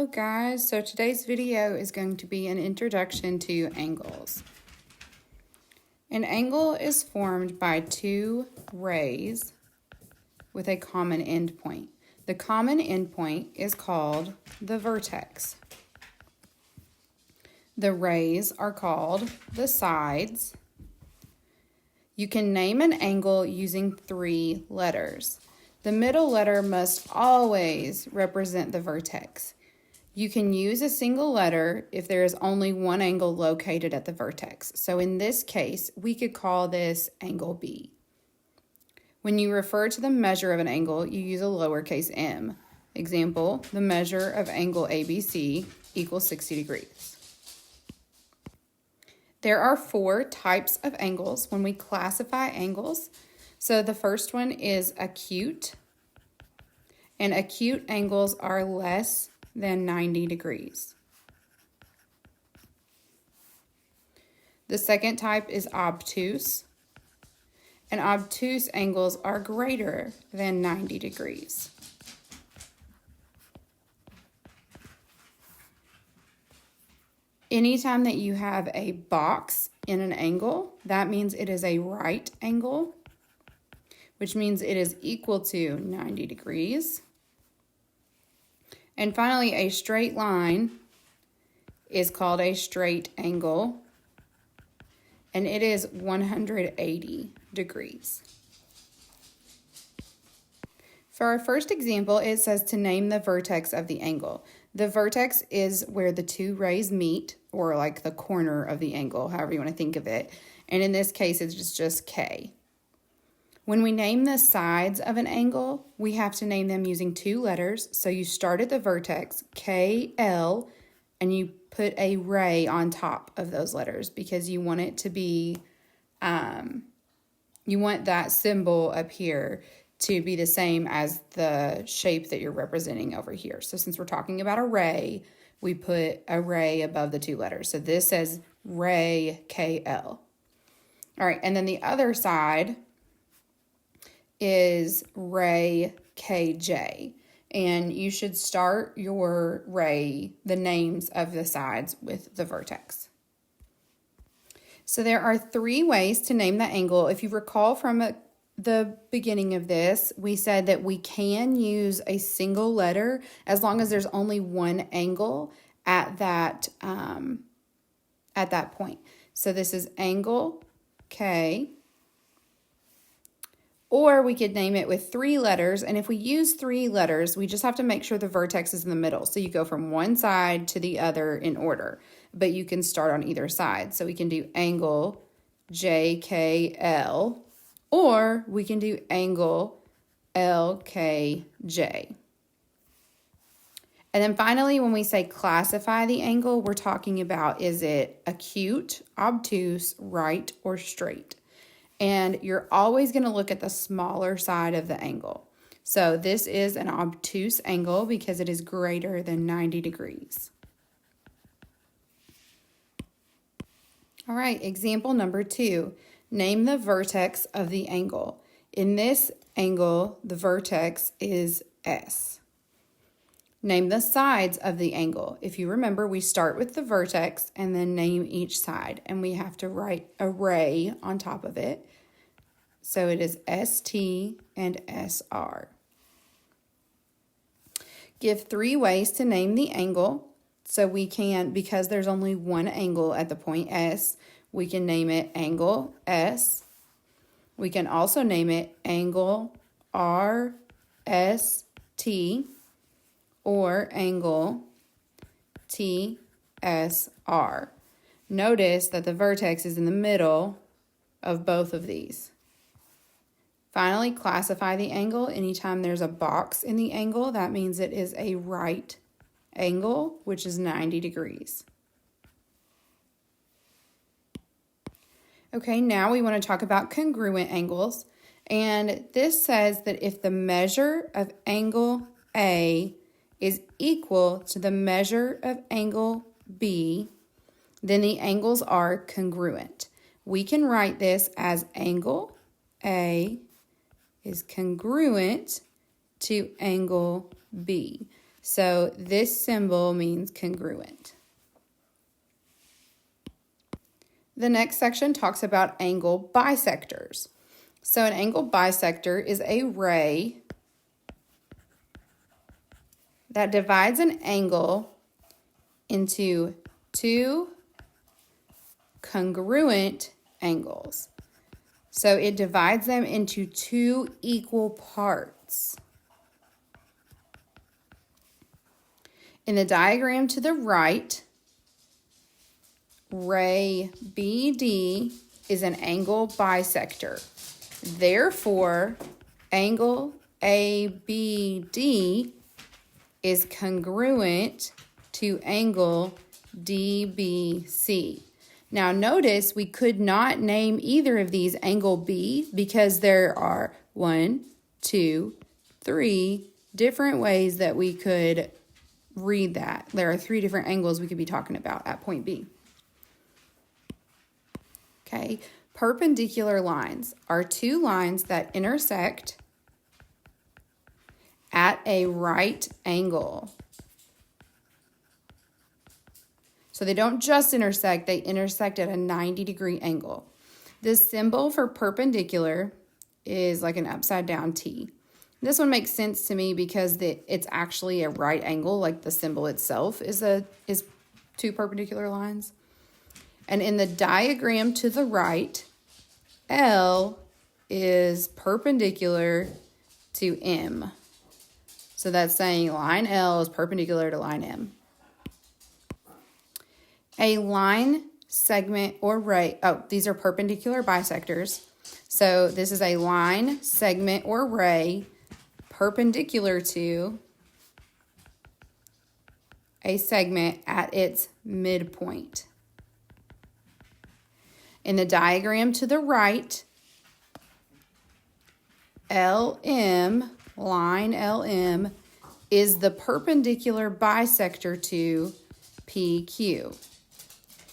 Hello guys, so today's video is going to be an introduction to angles. An angle is formed by two rays with a common endpoint. The common endpoint is called the vertex. The rays are called the sides. You can name an angle using 3 letters. The middle letter must always represent the vertex. You can use a single letter if there is only one angle located at the vertex. So in this case, we could call this angle B. When you refer to the measure of an angle, you use a lowercase m. Example, the measure of angle ABC equals 60 degrees. There are 4 types of angles when we classify angles. So the first one is acute, and acute angles are less than 90 degrees. The second type is obtuse, and obtuse angles are greater than 90 degrees. Anytime that you have a box in an angle, that means it is a right angle, which means it is equal to 90 degrees. And finally, a straight line is called a straight angle, and it is 180 degrees. For our first example, it says to name the vertex of the angle. The vertex is where the 2 rays meet, or like the corner of the angle, however you want to think of it. And in this case, it's just K. When we name the sides of an angle, we have to name them using 2 letters. So you start at the vertex, KL, and you put a ray on top of those letters because you want it to be, you want that symbol up here to be the same as the shape that you're representing over here. So since we're talking about a ray, we put a ray above the 2 letters. So this says ray KL. All right, and then the other side is ray KJ. And you should start your ray, the names of the sides, with the vertex. So there are 3 ways to name the angle. If you recall from the beginning of this, we said that we can use a single letter as long as there's only one angle at that point. So this is angle K. Or we could name it with 3 letters, and if we use 3 letters, we just have to make sure the vertex is in the middle. So you go from one side to the other in order, but you can start on either side. So we can do angle JKL, or we can do angle LKJ. And then finally, when we say classify the angle, we're talking about, is it acute, obtuse, right, or straight? And you're always going to look at the smaller side of the angle. So this is an obtuse angle because it is greater than 90 degrees. All right, example number 2. Name the vertex of the angle. In this angle, the vertex is S. Name the sides of the angle. If you remember, we start with the vertex and then name each side, and we have to write a ray on top of it. So it is ST and SR. Give 3 ways to name the angle. So we can, because there's only one angle at the point S, we can name it angle S. We can also name it angle RST or angle TSR. Notice that the vertex is in the middle of both of these. Finally, classify the angle. Anytime there's a box in the angle, that means it is a right angle, which is 90 degrees. Okay, now we want to talk about congruent angles. And this says that if the measure of angle A is equal to the measure of angle B, then the angles are congruent. We can write this as angle A is congruent to angle B. So this symbol means congruent. The next section talks about angle bisectors. So an angle bisector is a ray that divides an angle into two congruent angles. So it divides them into two equal parts. In the diagram to the right, ray BD is an angle bisector. Therefore, angle ABD is congruent to angle DBC. Now notice we could not name either of these angle B because there are 1, 2, 3 different ways that we could read that. There are 3 different angles we could be talking about at point B. Okay, perpendicular lines are 2 lines that intersect at a right angle. So they don't just intersect, they intersect at a 90-degree angle. The symbol for perpendicular is like an upside down T. This one makes sense to me because it's actually a right angle, like the symbol itself is 2 perpendicular lines. And in the diagram to the right, L is perpendicular to M. So that's saying line L is perpendicular to line M. A line, segment, or ray, these are perpendicular bisectors. So this is a line, segment, or ray perpendicular to a segment at its midpoint. In the diagram to the right, LM, line LM, is the perpendicular bisector to PQ.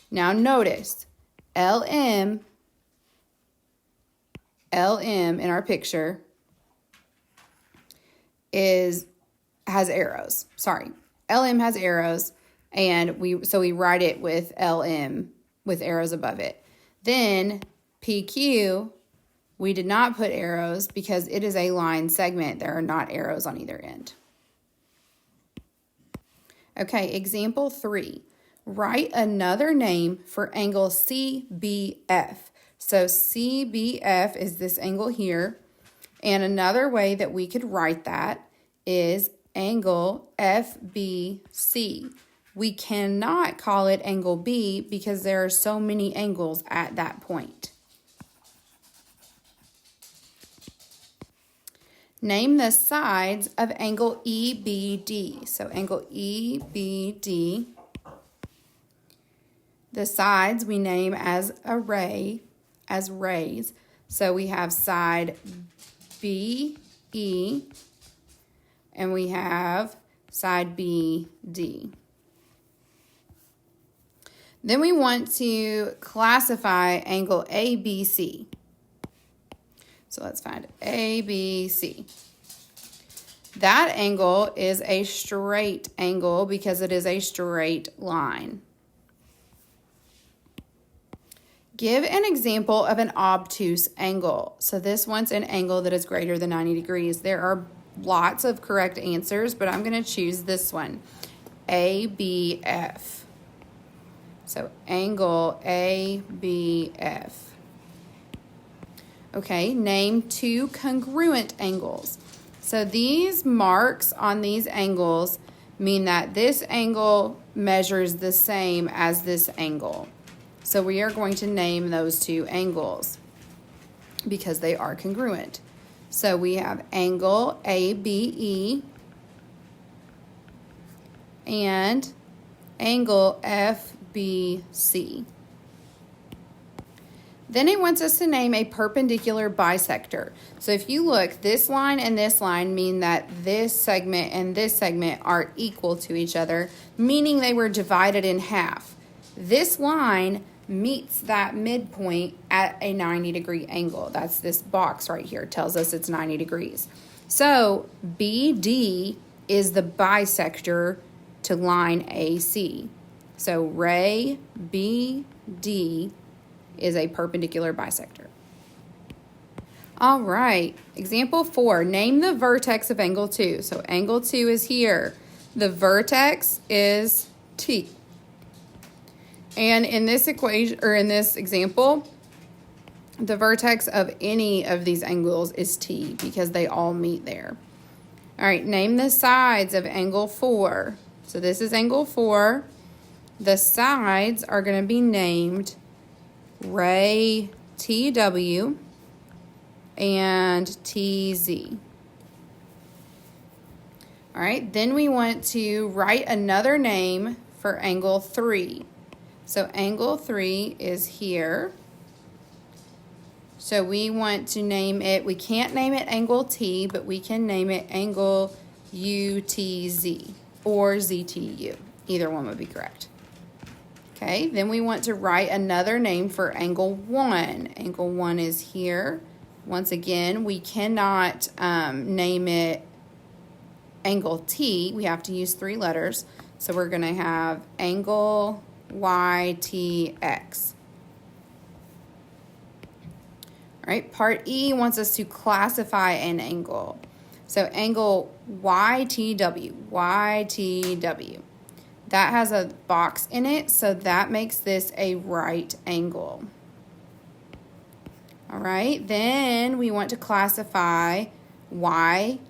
Now notice, LM in our picture has arrows. Sorry, LM has arrows, and we write it with LM with arrows above it. Then PQ, we did not put arrows because it is a line segment. There are not arrows on either end. Okay, example 3. Write another name for angle CBF. So CBF is this angle here. And another way that we could write that is angle FBC. We cannot call it angle B because there are so many angles at that point. Name the sides of angle EBD. So angle EBD, the sides we name as rays. So we have side BE and we have side BD. Then we want to classify angle ABC. So let's find ABC. That angle is a straight angle because it is a straight line. Give an example of an obtuse angle. So this one's an angle that is greater than 90 degrees. There are lots of correct answers, but I'm going to choose this one, ABF. So angle ABF. Okay, name 2 congruent angles. So these marks on these angles mean that this angle measures the same as this angle. So we are going to name those 2 angles because they are congruent. So we have angle ABE and angle FBC. Then it wants us to name a perpendicular bisector. So if you look, this line and this line mean that this segment and this segment are equal to each other, meaning they were divided in half. This line meets that midpoint at a 90-degree angle. That's this box right here. It tells us it's 90 degrees. So BD is the bisector to line AC. So ray BD is a perpendicular bisector. All right, example 4, name the vertex of angle 2. So angle 2 is here. The vertex is T. And in this equation, or in this example, the vertex of any of these angles is T because they all meet there. All right, name the sides of angle 4. So this is angle 4. The sides are going to be named ray TW and TZ. All right, then we want to write another name for angle 3. So angle 3 is here. So we want to name it, we can't name it angle T, but we can name it angle UTZ or ZTU. Either one would be correct. Okay, then we want to write another name for angle 1. Angle 1 is here. Once again, we cannot name it angle T. We have to use 3 letters. So we're going to have angle YTX. All right, part E wants us to classify an angle. So angle YTW. That has a box in it, so that makes this a right angle. All right, then we want to classify YTU.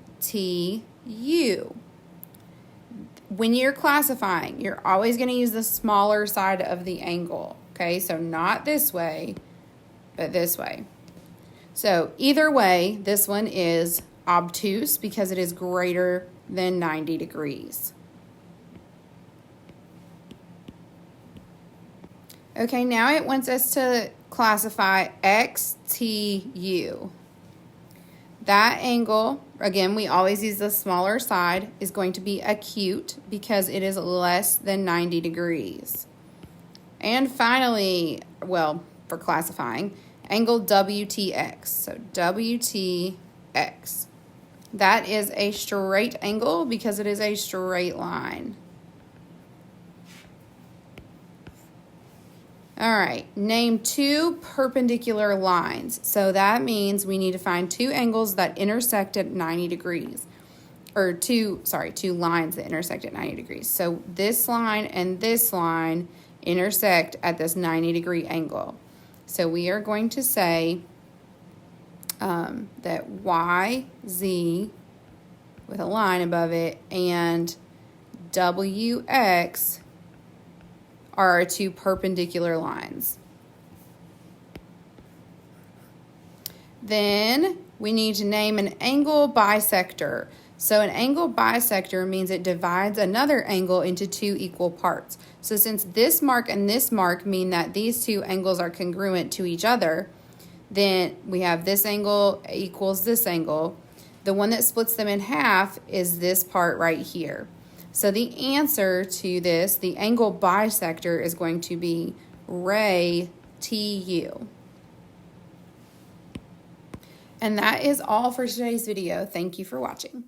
When you're classifying, you're always going to use the smaller side of the angle. Okay, so not this way, but this way. So either way, this one is obtuse because it is greater than 90 degrees. Okay, now it wants us to classify XTU. That angle, again, we always use the smaller side, is going to be acute because it is less than 90 degrees. And finally, well, for classifying, angle WTX. So WTX. That is a straight angle because it is a straight line. All right, name 2 perpendicular lines. So that means we need to find 2 angles that intersect at 90 degrees. Or 2 lines that intersect at 90 degrees. So this line and this line intersect at this 90-degree angle. So we are going to say that YZ with a line above it and WX are our 2 perpendicular lines. Then we need to name an angle bisector. So an angle bisector means it divides another angle into 2 equal parts. So since this mark and this mark mean that these 2 angles are congruent to each other, then we have this angle equals this angle. The one that splits them in half is this part right here. So the answer to this, the angle bisector, is going to be ray TU. And that is all for today's video. Thank you for watching.